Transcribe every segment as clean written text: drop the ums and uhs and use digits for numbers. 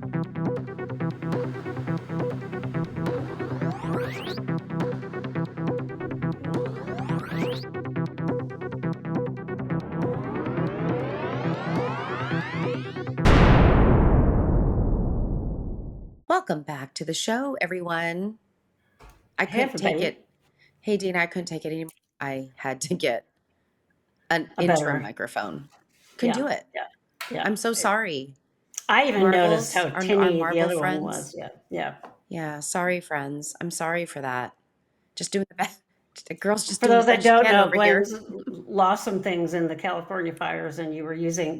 Welcome back to the show, everyone. I Hey, couldn't take everybody. it. Hey, Dina, I couldn't take it anymore. I had to get an A intro better. microphone. Couldn't Yeah, do it. yeah, yeah. I'm so sorry. I even noticed Marvels, how our tinny the Marvel other one friends. was. Yeah, yeah. Yeah, sorry, friends. I'm sorry for that. Just doing the best. The girl's just For doing the those that best she don't can know, over here. Gwen's lost some things in the California fires, and were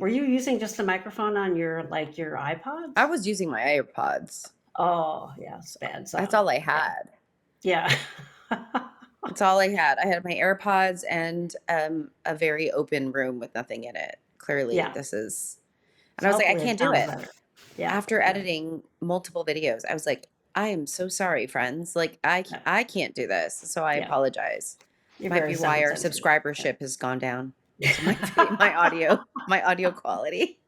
you using just the microphone on your I iPods? was using my AirPods. Oh, yeah, it's So bad that's sound. all I Yeah, had. yeah. That's all I had. I had my AirPods and a very open room with nothing in it. Clearly, Yeah. this is. And So I was like, I hopefully it can't do sounds it. better. Yeah, After yeah, editing multiple videos, I was like, I am so sorry, friends. Like, yeah, I can't do this. So I yeah. apologize. You're Might very be why sound our sensitive. subscribership has gone down. So my Yeah. my audio quality.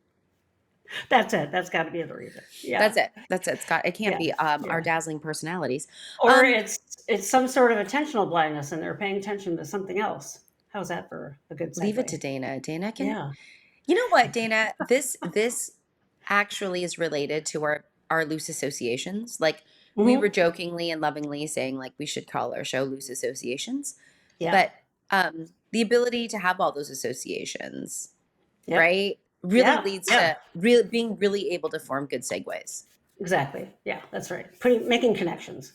That's it. That's got to be the reason. Yeah, That's it. That's it. Scott. It can't yeah, be our yeah. dazzling personalities. Or Um, it's some sort of attentional blindness and they're paying attention to something else. How's that for a good leave it to segue? Dana. Dana can. Yeah. You know what, Dana? This actually is related to our loose associations. Like we were Hmm. jokingly and lovingly saying like we should call our show loose associations. Yeah. But the ability to have all those associations, Yep. right, really Yeah. leads Yeah. to really being really able to form good segues, Exactly. Yeah. That's right. Making connections.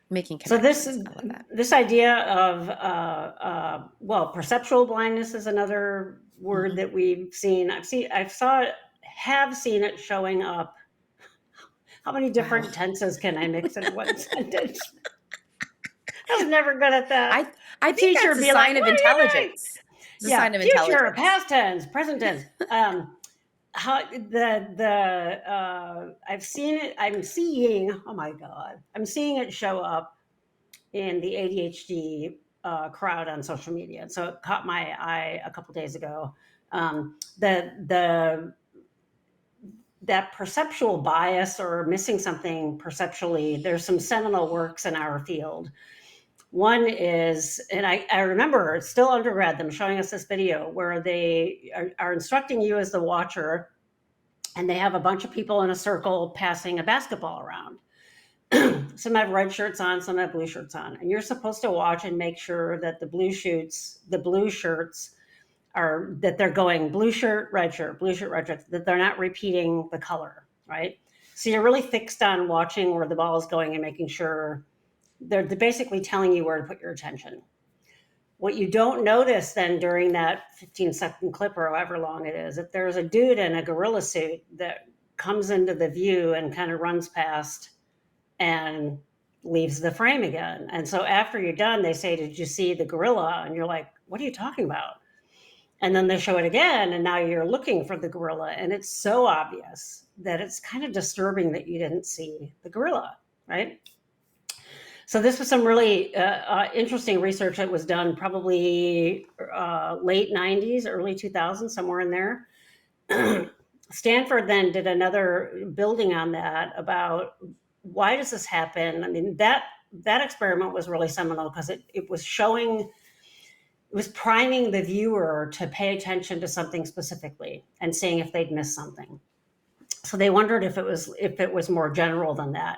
making So connections. I love that. this idea of well, perceptual blindness is another word Hmm. that we've seen. Have seen it showing up. How many Wow. different tenses can I mix in one sentence? I was never good at that. I I The think teacher that's would a be like, sign of "What are you doing?" intelligence. It's a Yeah, sign of future, intelligence. past tense, present tense. How the I've seen it. I'm seeing. Oh my god, I'm seeing it show up in the ADHD crowd on social media. So it caught my eye a couple days ago. The that perceptual bias or missing something perceptually. There's some seminal works in our field. One is, and I remember it's still undergrad, them showing us this video where they are instructing you as the watcher, and they have a bunch of people in a circle passing a basketball around. Some have red shirts on, some have blue shirts on, and you're supposed to watch and make sure that the blue shirts are that they're going blue shirt, red shirt, blue shirt, red shirt, that they're not repeating the color, right? So you're really fixed on watching where the ball is going and making sure they're basically telling you where to put your attention. What you don't notice then during that 15-second clip or however long it is, if there's a dude in a gorilla suit that comes into the view and kind of runs past and leaves the frame again. And so after you're done, they say, "Did you see the gorilla?" And you're like, "What are you talking about?" And then they show it again, and now you're looking for the gorilla. And it's so obvious that it's kind of disturbing that you didn't see the gorilla, right? So this was some really interesting research that was done probably late 90s, early 2000s, somewhere in there. Stanford then did another building on that about why does this happen? I mean, that experiment was really seminal because it was showing, it was priming the viewer to pay attention to something specifically and seeing if they'd missed something. So they wondered if it was more general than that.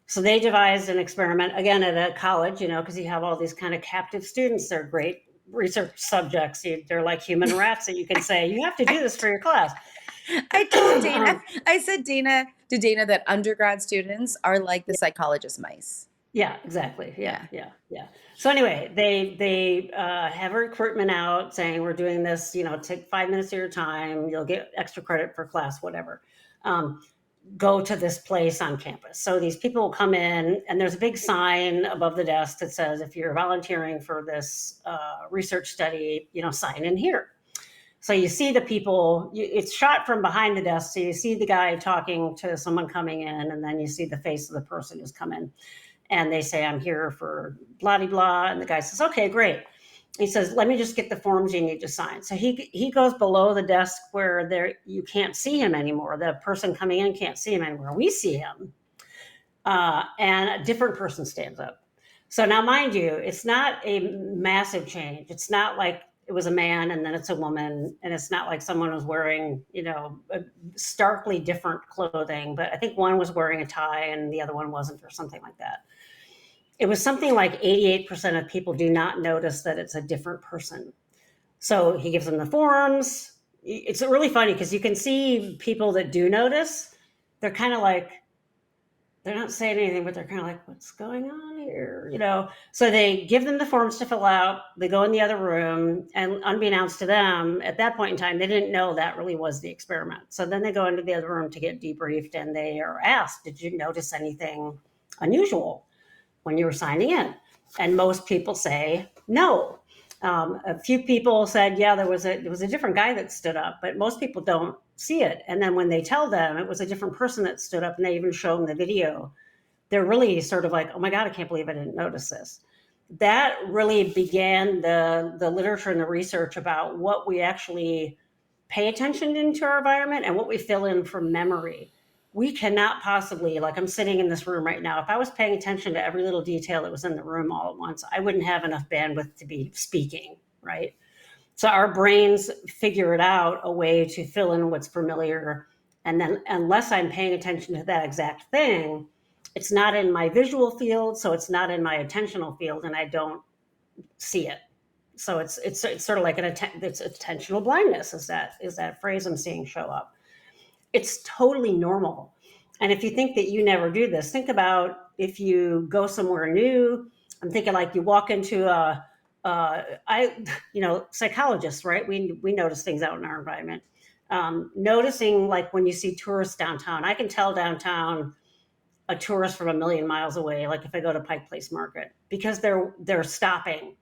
So they devised an experiment again at a college, because you have all these kind of captive students. They're great research subjects. They're like human rats that you can say, you have to do this for your class. I told Dana, I said to Dana that undergrad students are like the psychologist mice. Yeah, exactly. Yeah. So anyway, they have a recruitment out saying we're doing this. Take 5 minutes of your time. You'll get extra credit for class, whatever. Go to this place on campus. So these people will come in, and there's a big sign above the desk that says, if you're volunteering for this research study, sign in here. So you see the people, it's shot from behind the desk. So you see the guy talking to someone coming in, and then you see the face of the person who's come in. And they say, I'm here for blah, blah, blah. And the guy says, okay, great. He says, let me just get the forms you need to sign. So he goes below the desk where there you can't see him anymore. The person coming in can't see him anymore. We see him. And a different person stands up. So now, mind you, it's not a massive change. It's not like it was a man and then it's a woman, and it's not like someone was wearing, starkly different clothing. But I think one was wearing a tie and the other one wasn't, or something like that. It was something like 88% of people do not notice that it's a different person. So he gives them the forms. It's really funny because you can see people that do notice, they're kind of like, they're not saying anything, but they're kind of like, what's going on here? So they give them the forms to fill out. They go in the other room, and unbeknownst to them, at that point in time, they didn't know that really was the experiment. So then they go into the other room to get debriefed, and they are asked, did you notice anything unusual when you were signing in? And most people say no. A few people said, yeah, there was a different guy that stood up, but most people don't see it. And then when they tell them it was a different person that stood up, and they even show them the video, they're really sort of like, oh my God, I can't believe I didn't notice this. That really began the literature and the research about what we actually pay attention into our environment and what we fill in from memory. We cannot possibly, like, I'm sitting in this room right now, if I was paying attention to every little detail that was in the room all at once, I wouldn't have enough bandwidth to be speaking, right? So our brains figure it out, a way to fill in what's familiar. And then unless I'm paying attention to that exact thing, it's not in my visual field, so it's not in my attentional field, and I don't see it. So it's sort of like it's attentional blindness is that phrase I'm seeing show up. It's totally normal. And if you think that you never do this, think about if you go somewhere new. I'm thinking like you walk into psychologists, right? We notice things out in our environment. Noticing, like, when you see tourists downtown, I can tell downtown a tourist from a million miles away. Like if I go to Pike Place Market, because they're stopping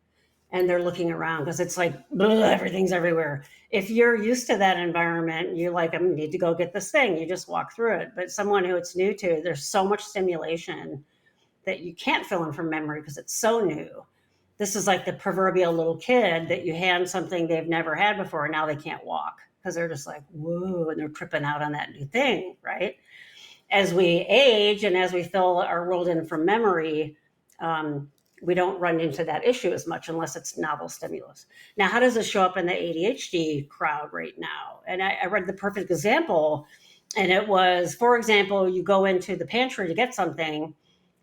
and they're looking around, because it's like everything's everywhere. If you're used to that environment, you're like, I need to go get this thing. You just walk through it. But someone who it's new to, there's so much stimulation that you can't fill in from memory because it's so new. This is like the proverbial little kid that you hand something they've never had before, and now they can't walk because they're just like, whoa, and they're tripping out on that new thing, right? As we age and as we fill our world in from memory, we don't run into that issue as much unless it's novel stimulus. Now, how does it show up in the ADHD crowd right now? And I read the perfect example, and it was, for example, you go into the pantry to get something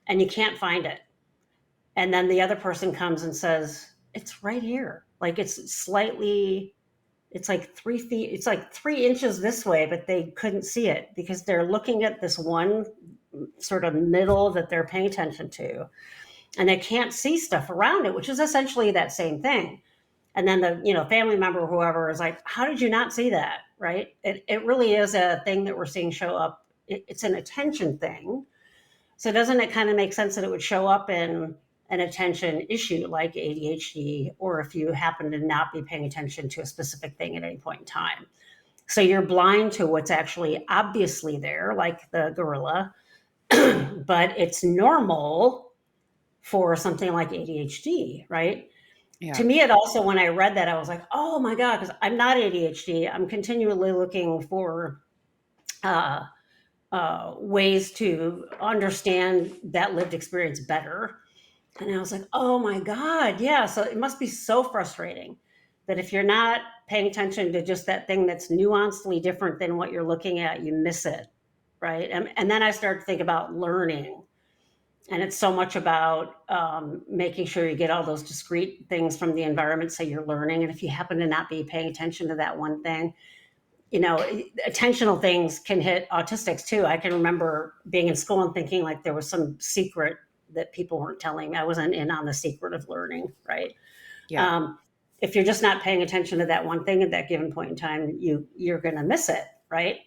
and you can't find it. And then the other person comes and says, it's right here. Like it's like 3 feet, it's like 3 inches this way, but they couldn't see it because they're looking at this one sort of middle that they're paying attention to, and they can't see stuff around it, which is essentially that same thing. And then the family member or whoever is like, how did you not see that? Right? It really is a thing that we're seeing show up. It's an attention thing. So doesn't it kind of make sense that it would show up in an attention issue like ADHD, or if you happen to not be paying attention to a specific thing at any point in time? So you're blind to what's actually obviously there, like the gorilla, but it's normal for something like ADHD, right? Yeah. To me, it also, when I read that, I was like, oh my God, because I'm not ADHD. I'm continually looking for uh, ways to understand that lived experience better. And I was like, oh my God, yeah. So it must be so frustrating that if you're not paying attention to just that thing that's nuancedly different than what you're looking at, you miss it, right? And then I started to think about learning. And it's so much about making sure you get all those discrete things from the environment so you're learning. And if you happen to not be paying attention to that one thing, attentional things can hit autistics too. I can remember being in school and thinking like there was some secret that people weren't telling me. I wasn't in on the secret of learning, right? Yeah. Um, if you're just not paying attention to that one thing at that given point in time, you're going to miss it, right?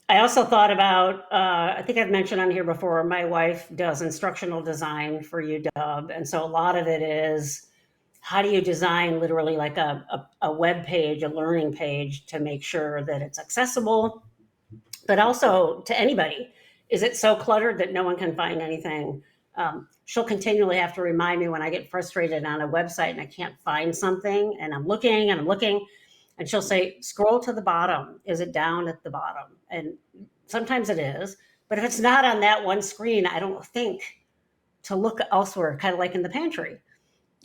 I also thought about, I think I've mentioned on here before, my wife does instructional design for UW. And so a lot of it is, how do you design literally like a web page, a learning page, to make sure that it's accessible, but also to anybody? Is it so cluttered that no one can find anything? She'll continually have to remind me when I get frustrated on a website and I can't find something, and I'm looking and I'm looking, and she'll say, scroll to the bottom. Is it down at the bottom? And sometimes it is, but if it's not on that one screen, I don't think to look elsewhere, kind of like in the pantry.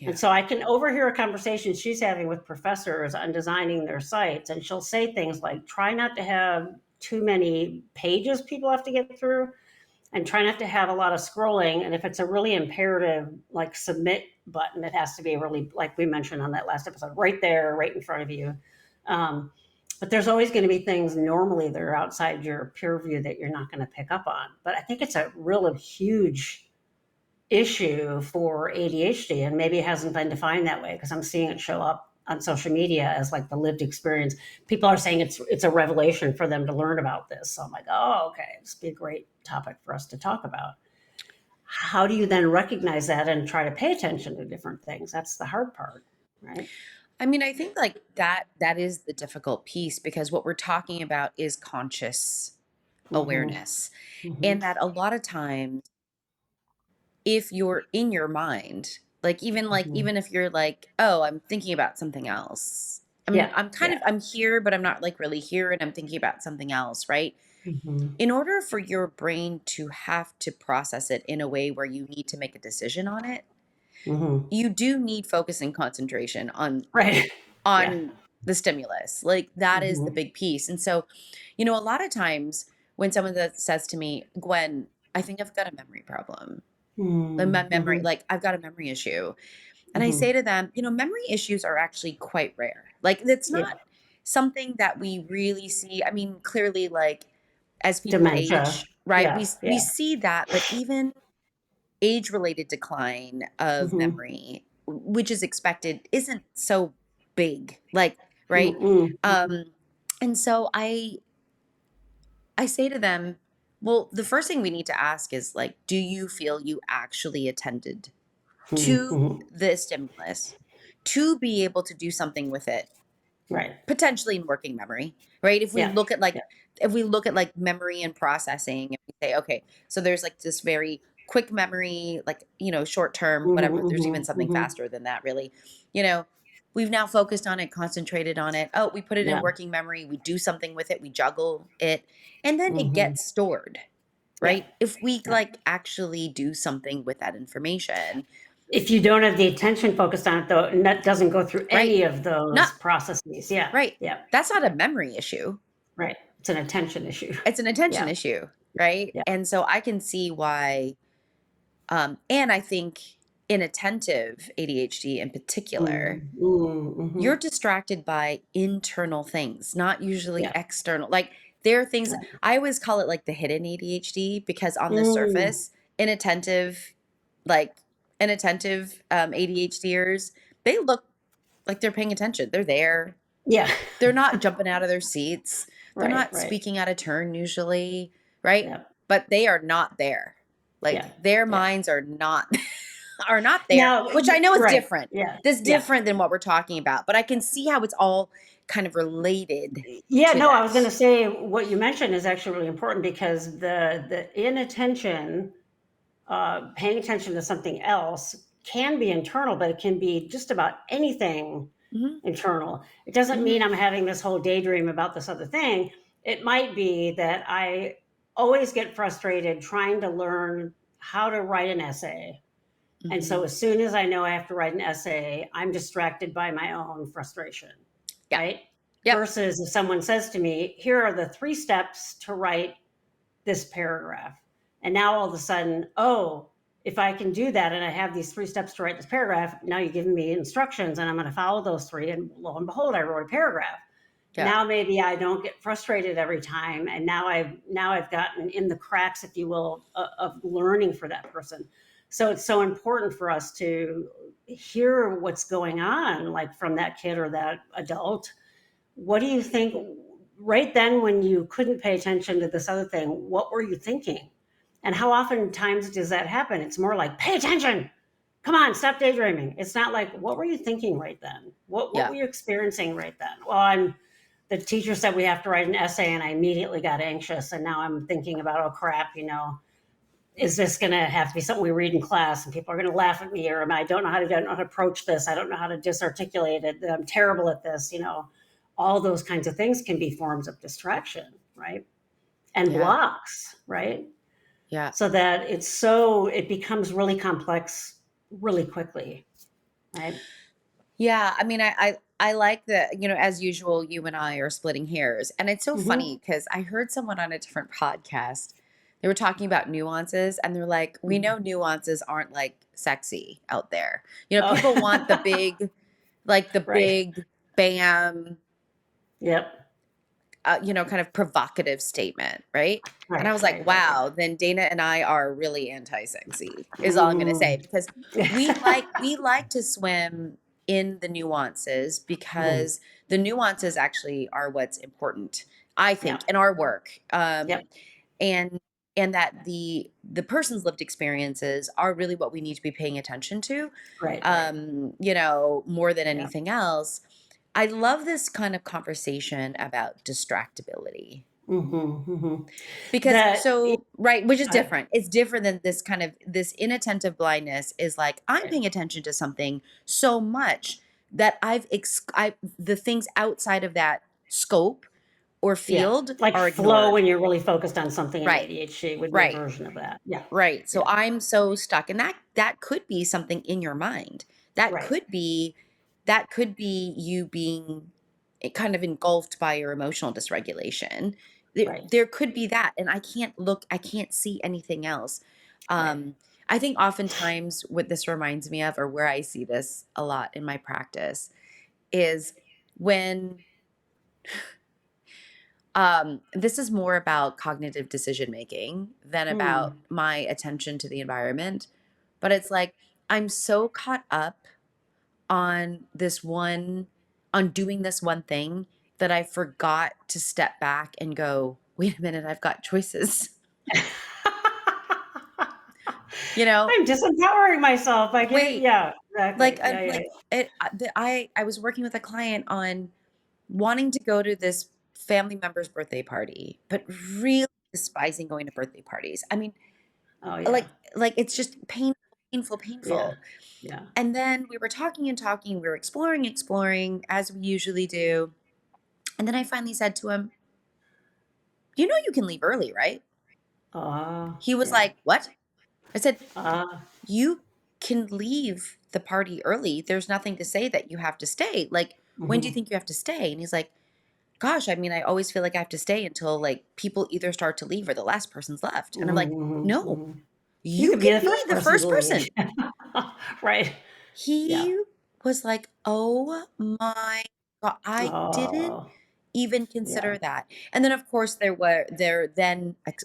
And Yeah. so I can overhear a conversation she's having with professors on designing their sites, and she'll say things like, try not to have too many pages people have to get through, and try not to have a lot of scrolling. And if it's a really imperative, like submit button, it has to be really, like we mentioned on that last episode, right there, right in front of you. But there's always going to be things normally that are outside your peer view that you're not going to pick up on. But I think it's a really huge issue for ADHD, and maybe it hasn't been defined that way because I'm seeing it show up on social media as like the lived experience. People are saying it's a revelation for them to learn about this. So I'm like, oh, okay, this would be a great topic for us to talk about. How do you then recognize that and try to pay attention to different things? That's the hard part, right? I mean, I think like that is the difficult piece because what we're talking about is conscious Mm-hmm. awareness. Mm-hmm. And that a lot of times if you're in your mind, like Mm-hmm. even if you're like, oh, I'm thinking about something else. I'm Yeah. I'm kind Yeah. of I'm here, but I'm not like really here and I'm thinking about something else, right? Mm-hmm. In order for your brain to have to process it in a way where you need to make a decision on it, Mm-hmm. you do need focus and concentration Right. Yeah. on the stimulus. Like that is the Mm-hmm. big piece. And so, a lot of times when someone that says to me, Gwen, I think I've got a memory problem. My memory, Mm-hmm. like I've got a memory issue. And I Mm-hmm. say to them, memory issues are actually quite rare. Like it's Yeah. not something that we really see. I mean, clearly like as people Dementia. age, right? Yeah. We Yeah. see that, but even age-related decline of Mm-hmm. memory, which is expected, isn't so big. Like, right? Mm-mm. Um and so I say to them, well, the first thing we need to ask is like, do you feel you actually attended to Mm-hmm. the stimulus to be able to do something with it, Right. potentially in working memory, right? If we Yeah. look at like Yeah. memory and processing, and we say, okay, so there's like this very quick memory, like, short term, Mhm, whatever. There's even mhm, something mhm. faster than that, really. You know, we've now focused on it, concentrated on it. Oh, we put it in Yeah. working memory, we do something with it, we juggle it, and then it Mhm. gets stored, Yeah. right? If we Yeah. like actually do something with that information, If you don't have the attention focused on it, though, and that doesn't go through right? any of those Not processes. Yeah. right. Yeah. That's not a memory issue. Right. It's an attention issue. It's an attention Yeah. issue, right? Yeah. And so I can see why, and I think inattentive ADHD in particular, Mm, mm, you're mhm. distracted by internal things, not usually Yeah. external. Like there are things, Right. I always call it like the hidden ADHD because on the Mm. surface, inattentive, like inattentive ADHDers, they look like they're paying attention. They're there. Yeah. They're not jumping out of their seats. They're Right. not Right. speaking out of turn usually, right? Yeah. But they are not there. Yeah. Like their Yeah. minds are not are not there, Now, which I know is right. different. Yeah. That's Yeah. different than what we're talking about, but I can see how it's all kind of related Yeah, to no, I was going this. to say what you mentioned is actually really important because the inattention, paying attention to something else can be internal, but it can be just about anything Mhm. internal. It doesn't mean Mhm. I'm having this whole daydream about this other thing. It might be that I always get frustrated trying to learn how to write an essay. And so Mhm. as soon as I know I have to write an essay, I'm distracted by my own frustration, Yeah. right? Yep. Versus if someone says to me, here are the 3 steps to write this paragraph. And now all of a sudden, oh, if I can do that and I have these 3 steps to write this paragraph, now you're giving me instructions and I'm going to follow those 3. And lo and behold, I wrote a paragraph. Yeah. Now maybe I don't get frustrated every time. And now I've gotten in the cracks, if you will, of learning for that person. So it's so important for us to hear what's going on, like from that kid or that adult. What do you think right then when you couldn't pay attention to this other thing? What were you thinking? And how often times does that happen? It's more like, pay attention. Come on, stop daydreaming. It's not like, what were you thinking right then? What Yeah. were you experiencing right then? Well, the teacher said we have to write an essay and I immediately got anxious and now I'm thinking about, oh crap, is this going to have to be something we read in class and people are going to laugh at me, or I don't know how to approach this. I don't know how to disarticulate it. I'm terrible at this. All those kinds of things can be forms of distraction, right? And Yeah. blocks, right? Yeah. So that it becomes really complex really quickly, right? Yeah, I mean, I like that, as usual, you and I are splitting hairs. And it's so funny Mm-hmm. because I heard someone on a different podcast. They were talking about nuances and they're like, we know nuances aren't like sexy out there. Oh, People want the big, like the right. big bam, Yep. kind of provocative statement, right? And I Right. was like, Right. Right. wow, then Dana and I are really anti-sexy, is all I'm gonna say. Mm-hmm. Because we like to swim in the nuances Mm-hmm. because the nuances actually are what's important, I Yeah. think, in our work. Yep. And that the person's lived experiences are really what we need to be paying attention to, Right. Right. more than Yeah. anything else. I love this kind of conversation about distractibility Mm-hmm. Mm-hmm. because That. right, which is Right. different. It's different than this kind of this inattentive blindness is like I'm Right. paying attention to something so much that the things outside of that scope or Yeah. field Like are flow ignored. when you're really focused on something in Right. ADHD would be a Right. version of that. Yeah. Right. So Yeah. I'm so stuck and that could be something in your mind. That Right. could be you being kind of engulfed by your emotional dysregulation. There, Right. there could be that and I can't see anything else. Right. Um I think oftentimes what this reminds me of or where I see this a lot in my practice is when this is more about cognitive decision making than about Mm. my attention to the environment. But it's like I'm so caught up on on doing this one thing that I forgot to step back and go, wait a minute, I've got choices. you know, I'm disempowering myself. I get it. wait, Yeah. Exactly. Yeah. Yeah. like it. I was working with a client on wanting to go to this family member's birthday party, but really despising going to birthday parties. I mean, Oh yeah. like it's just painful, Yeah. painful. Yeah. And then we were talking and talking, we were exploring as we usually do. And then I finally said to him, "You know you can leave early, right?" He was Yeah. like, "What?" I said, Uh, "You can leave the party early. There's nothing to say that you have to stay. Like, when do you mhm. think you have to stay?" And he's like, "Gosh, I mean, I always feel like I have to stay until like people either start to leave or the last person's left." And I'm Mhm, like, mhm, "No, mhm. You you could be can the be first the person to first leave. person." Right. Yeah. He was like, "Oh my god, I didn't Oh, even yeah. consider that." And then of course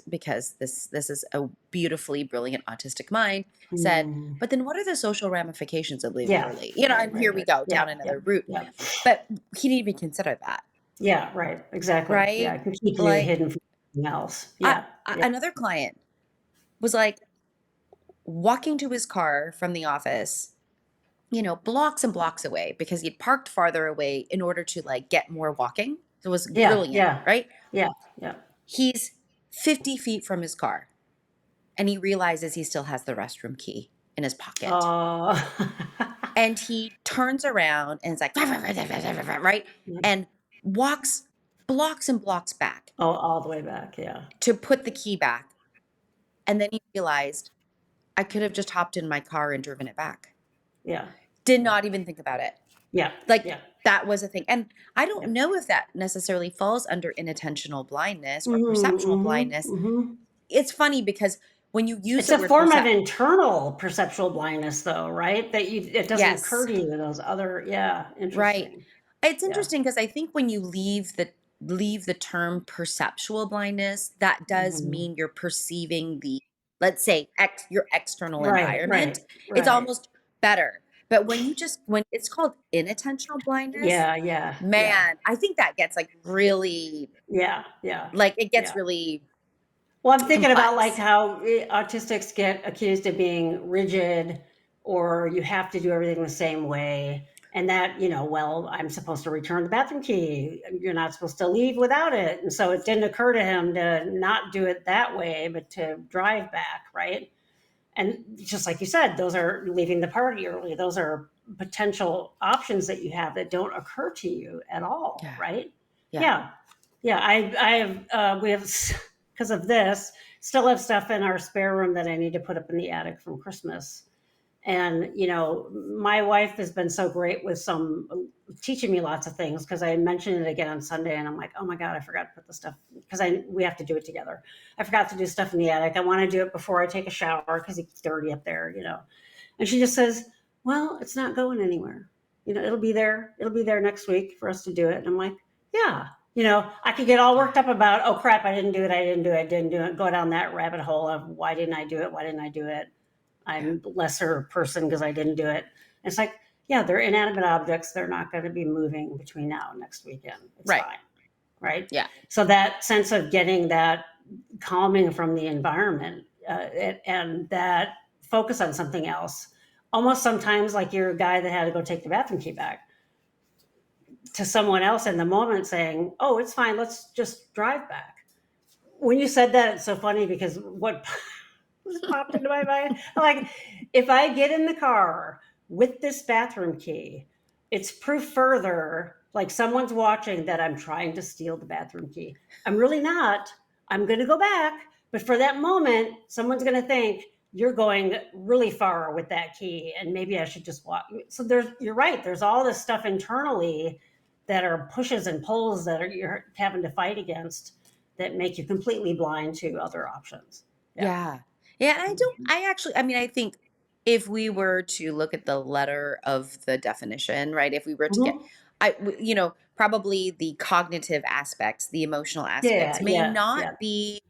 because this is a beautifully brilliant autistic mind said, Mm. "But then what are the social ramifications of leaving Yeah. early?" Right, And right, here we right. go Yeah, down yeah, another route. yeah. But he didn't even consider that, Yeah, right. Exactly. Yeah, right? it can keep you Like hidden from something else. Yeah, yeah. another client was like walking to his car from the office, blocks and blocks away because he'd parked farther away in order to like get more walking. So it was Yeah, brilliant, yeah. right? Yeah, yeah. He's 50 feet from his car and he realizes he still has the restroom key in his pocket. Oh. And he turns around and it's like, right? And walks blocks and blocks back Oh, all the way back. Yeah, to put the key back. And then he realized I could have just hopped in my car and driven it back. yeah, Did yeah, not even think about it. yeah, Like yeah, that was a thing. And I don't yeah. know if that necessarily falls under inattentional blindness or Mhm, perceptual mhm, blindness. mhm. It's funny because when you use It's the a word form of internal perceptual blindness though, right? It doesn't occur yes, to you those other, yeah, right. interesting. It's Yeah. interesting because I think when you leave the term perceptual blindness, that does Mhm. mean you're perceiving let's say your external Right, environment. right, It's right. almost better. But when it's called inattentional blindness, Yeah, yeah, yeah, man, I think that gets like really yeah, yeah, like it gets yeah. really Well, I'm thinking about like complex. how autistics get accused of being rigid or you have to do everything the same way. And that, well, I'm supposed to return the bathroom key. You're not supposed to leave without it. And so it didn't occur to him to not do it that way, but to drive back, right? And just like you said, those are leaving the party early. Those are potential options that you have that don't occur to you at all, Yeah. right? Yeah. Yeah, yeah. I have we have because of this still have stuff in our spare room that I need to put up in the attic from Christmas. And my wife has been so great with some teaching me lots of things, because I mentioned it again on Sunday, and I'm like, oh my god, I forgot to put the stuff, because I we have to do it together. I forgot to do stuff in the attic. I want to do it before I take a shower because it's dirty up there. And she just says, well, it's not going anywhere. It'll be there. It'll be there next week for us to do it. And I'm like, yeah. I could get all worked up about, oh crap, I didn't do it. I didn't do it. I didn't do it. Go down that rabbit hole of why didn't I do it? Why didn't I do it? Yeah. I'm lesser person because I didn't do it. And it's like, yeah, they're inanimate objects. They're not going to be moving between now and next weekend. It's Right. fine. Right. Yeah. So that sense of getting that calming from the environment, and that focus on something else, almost sometimes like you're a guy that had to go take the bathroom key back, to someone else in the moment saying, oh, it's fine. Let's just drive back. When you said that, it's so funny because what just popped into my mind. I'm like, if I get in the car with this bathroom key, it's proof further, like someone's watching, that I'm trying to steal the bathroom key. I'm really not. I'm going to go back. But for that moment, someone's going to think you're going really far with that key, and maybe I should just walk. So you're right. There's all this stuff internally that are pushes and pulls that you're having to fight against, that make you completely blind to other options. Yeah. Yeah. Yeah, and I mean, I think if we were to look at the letter of the definition, right? If we were to get Mhm. probably the cognitive aspects, the emotional Yeah, aspects may yeah, not yeah. be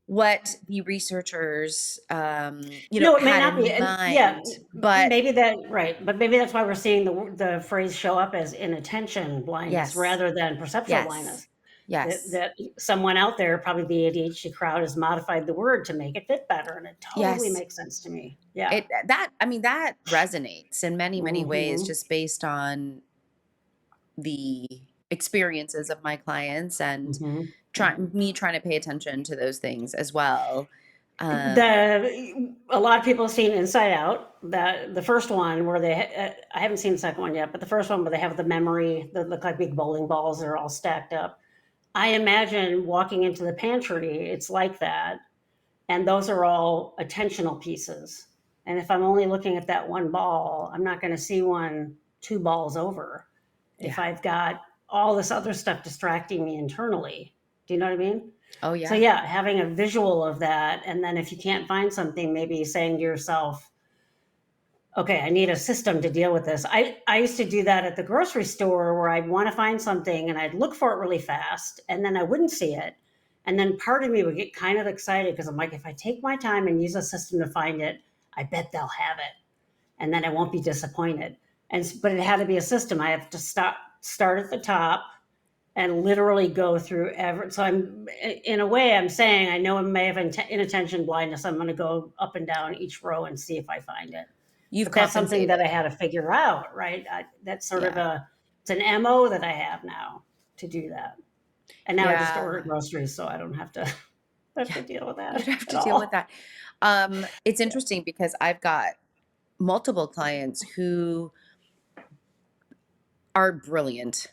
what the researchers No, it may had not be, in and yeah, mind, but maybe that right, but maybe that's why we're seeing the phrase show up as inattention blindness yes. rather than perceptual Yes. blindness. That Yes. that someone out there, probably the ADHD crowd, has modified the word to make it fit better, and it totally Yes. makes sense to me. Yeah. It that I mean that resonates in many, many ways Mhm. just based on the experiences of my clients and Mhm. Mhm. trying to pay attention to those things as well. Um, A lot of people have seen Inside Out. That the first one where I haven't seen the second one yet, but the first one where they have the memory that look like big bowling balls that are all stacked up. I imagine walking into the pantry, it's like that. And those are all attentional pieces. And if I'm only looking at that one ball, I'm not going to see one two balls over. If yeah. I've got all this other stuff distracting me internally, do you know what I mean? Oh So yeah. yeah, having a visual of that, and then if you can't find something, maybe saying to yourself, okay, I need a system to deal with this. I used to do that at the grocery store, where I'd want to find something and I'd look for it really fast, and then I wouldn't see it. And then part of me would get kind of excited because I'm like, if I take my time and use a system to find it, I bet they'll have it. And then I won't be disappointed. But it had to be a system. I have to start at the top and literally go through every. So I'm, in a way, I'm saying, I know I may have inattention blindness. I'm going to go up and down each row and see if I find it. You've But that's something that I compensated. had to figure out, right? That's sort of Yeah. it's an MO that I have now to do that. And now I just order Yeah. groceries, so I don't have to have Yeah. to deal with You that don't have at to deal with all. that. It's interesting because I've got multiple clients who are brilliant.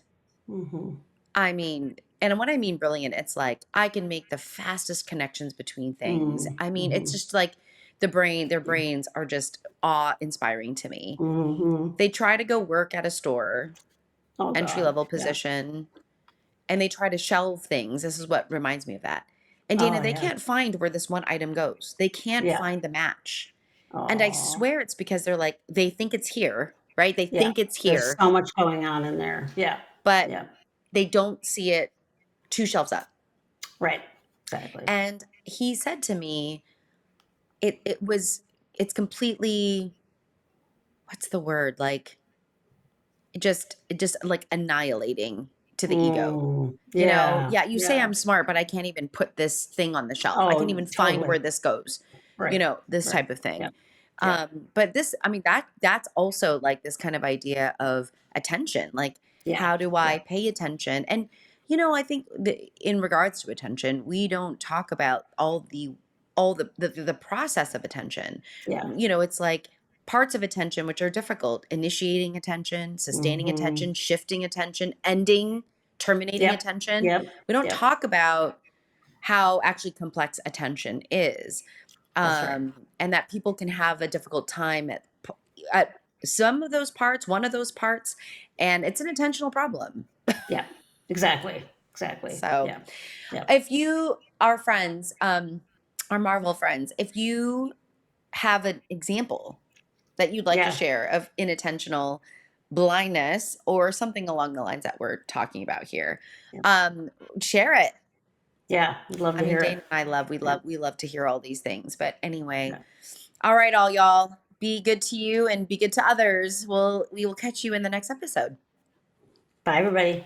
Mm-hmm. I mean, and when I mean brilliant, it's like I can make the fastest connections between things. I mean, it's Mm-hmm. just like their brains are just awe inspiring to me. Mm-hmm. They try to go work at a store, Oh entry God. level Yeah. position, and they try to shelve things. This is what reminds me of that. And Dana, Oh they yeah. can't find where this one item goes. They can't Yeah. find the match. And I Oh. swear it's because they're like, they think it's here, right? They Yeah. think it's There's here, so much going on in there. Yeah. but Yeah. they don't see it two shelves up. Right. Exactly. And he said to me, it's completely, what's the word? Like it just like annihilating to the ego. Yeah. Yeah, you say Yeah. I'm smart, but I can't even put this thing on the shelf. I can't Oh, even find where totally. this goes. Right. This Right. type of Yeah. thing. Yeah. But this, I mean, that's also like this kind of idea of attention. Like, Yeah. how do Yeah. I pay attention? And I think in regards to attention, we don't talk about all the process of attention. Yeah. It's like parts of attention which are difficult: initiating attention, sustaining Mhm. attention, shifting attention, ending, terminating Yep. attention. Yep. We don't Yep. talk about how actually complex attention is, That's right. and that people can have a difficult time at some of those parts, one of those parts, and it's an intentional problem. Yeah. Exactly. Exactly. So, Yeah. Yeah. if you are friends, our Marvel friends, if you have an example that you'd like to Yeah. share of inattentional blindness or something along the lines that we're talking about here, Yeah. um, share it. Yeah. I'd love I to mean, hear it. Dana and I love, we Yeah. love, we love to hear all these things. But anyway, Yeah. all right, all y'all, be good to you and be good to others. We will catch you in the next episode. Bye, everybody.